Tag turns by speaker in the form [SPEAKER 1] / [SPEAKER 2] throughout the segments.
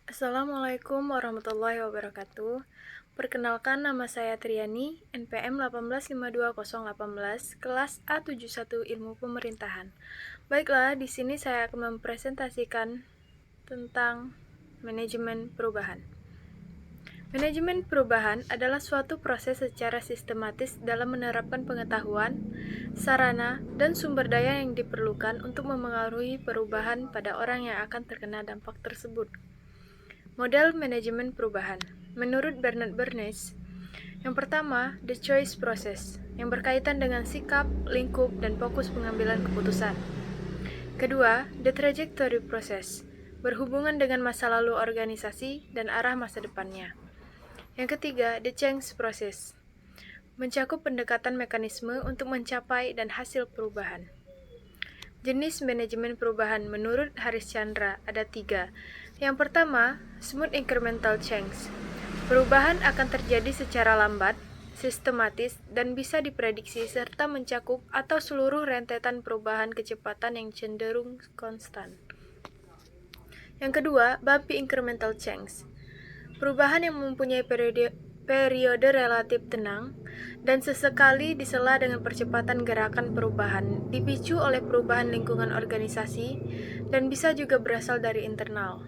[SPEAKER 1] Assalamualaikum warahmatullahi wabarakatuh. Perkenalkan, nama saya Triani, NPM 1852018, kelas A71 Ilmu Pemerintahan. Baiklah, di sini saya akan mempresentasikan tentang manajemen perubahan. Manajemen perubahan adalah suatu proses secara sistematis dalam menerapkan pengetahuan, sarana, dan sumber daya yang diperlukan untuk memengaruhi perubahan pada orang yang akan terkena dampak tersebut. Model manajemen perubahan. Menurut Bernard Bernays, yang pertama, the choice process, yang berkaitan dengan sikap, lingkup, dan fokus pengambilan keputusan. Kedua, the trajectory process, berhubungan dengan masa lalu organisasi dan arah masa depannya. Yang ketiga, the change process, mencakup pendekatan mekanisme untuk mencapai dan hasil perubahan. Jenis manajemen perubahan menurut Haris Chandra ada 3. Yang pertama, smooth incremental change. Perubahan akan terjadi secara lambat, sistematis, dan bisa diprediksi serta mencakup atau seluruh rentetan perubahan kecepatan yang cenderung konstan. Yang kedua, bumpy incremental change. Perubahan yang mempunyai periode relatif tenang dan sesekali disela dengan percepatan gerakan perubahan, dipicu oleh perubahan lingkungan organisasi dan bisa juga berasal dari internal.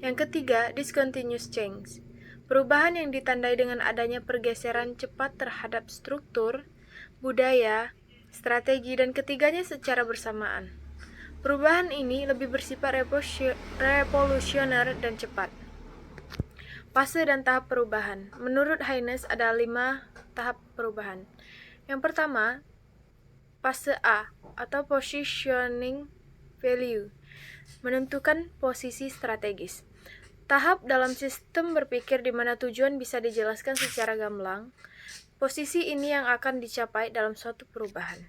[SPEAKER 1] Yang ketiga, discontinuous change. Perubahan yang ditandai dengan adanya pergeseran cepat terhadap struktur, budaya, strategi, dan ketiganya secara bersamaan. Perubahan ini lebih bersifat revolusioner dan cepat. Fase dan tahap perubahan. Menurut Haynes ada 5 tahap perubahan. Yang pertama, fase A atau positioning value, menentukan posisi strategis. Tahap dalam sistem berpikir di mana tujuan bisa dijelaskan secara gamblang. Posisi ini yang akan dicapai dalam suatu perubahan.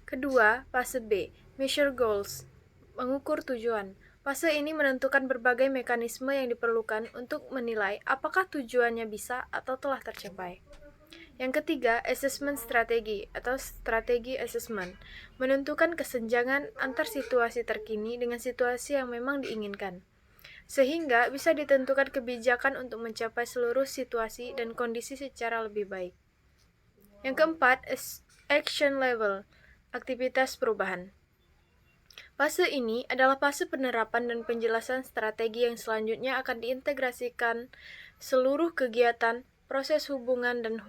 [SPEAKER 1] Kedua, fase B, measure goals, mengukur tujuan. Fase ini menentukan berbagai mekanisme yang diperlukan untuk menilai apakah tujuannya bisa atau telah tercapai. Yang ketiga, assessment strategi atau strategi assessment, menentukan kesenjangan antar situasi terkini dengan situasi yang memang diinginkan, sehingga bisa ditentukan kebijakan untuk mencapai seluruh situasi dan kondisi secara lebih baik. Yang keempat, action level, aktivitas perubahan. Fase ini adalah fase penerapan dan penjelasan strategi yang selanjutnya akan diintegrasikan seluruh kegiatan, proses hubungan, dan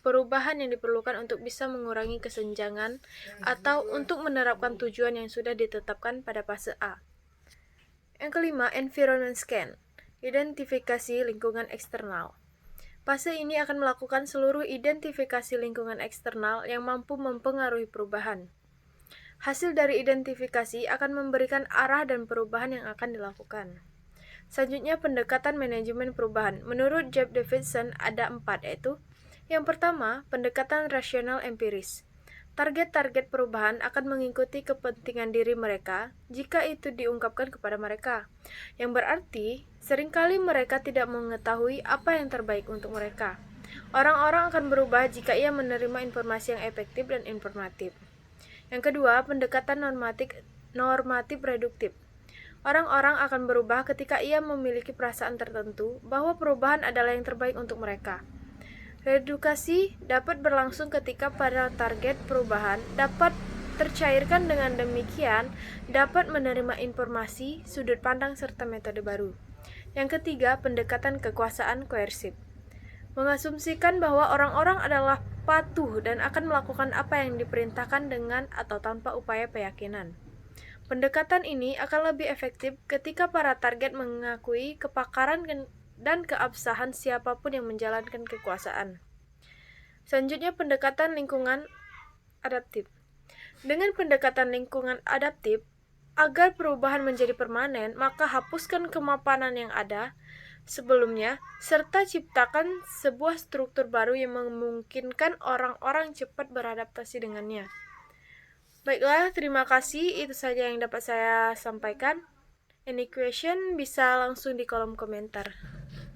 [SPEAKER 1] perubahan yang diperlukan untuk bisa mengurangi kesenjangan atau untuk menerapkan tujuan yang sudah ditetapkan pada fase A. Yang kelima, environment scan, identifikasi lingkungan eksternal. Fase ini akan melakukan seluruh identifikasi lingkungan eksternal yang mampu mempengaruhi perubahan. Hasil dari identifikasi akan memberikan arah dan perubahan yang akan dilakukan. Selanjutnya, pendekatan manajemen perubahan. Menurut Jeff Davidson ada 4, yaitu yang pertama, pendekatan rasional empiris. Target-target perubahan akan mengikuti kepentingan diri mereka jika itu diungkapkan kepada mereka, yang berarti seringkali mereka tidak mengetahui apa yang terbaik untuk mereka. Orang-orang akan berubah jika ia menerima informasi yang efektif dan informatif. Yang kedua, pendekatan normatif reduktif. Orang-orang akan berubah ketika ia memiliki perasaan tertentu bahwa perubahan adalah yang terbaik untuk mereka. Redukasi dapat berlangsung ketika para target perubahan dapat tercairkan, dengan demikian dapat menerima informasi, sudut pandang, serta metode baru. Yang ketiga, pendekatan kekuasaan koersif. Mengasumsikan bahwa orang-orang adalah patuh dan akan melakukan apa yang diperintahkan dengan atau tanpa upaya keyakinan. Pendekatan ini akan lebih efektif ketika para target mengakui kepakaran dan keabsahan siapapun yang menjalankan kekuasaan. Selanjutnya, pendekatan lingkungan adaptif. Dengan pendekatan lingkungan adaptif, agar perubahan menjadi permanen, maka hapuskan kemapanan yang ada sebelumnya, serta ciptakan sebuah struktur baru yang memungkinkan orang-orang cepat beradaptasi dengannya. Baiklah, terima kasih. Itu saja yang dapat saya sampaikan. Any question bisa langsung di kolom komentar.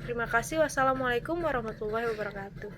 [SPEAKER 1] Terima kasih. Wassalamualaikum warahmatullahi wabarakatuh.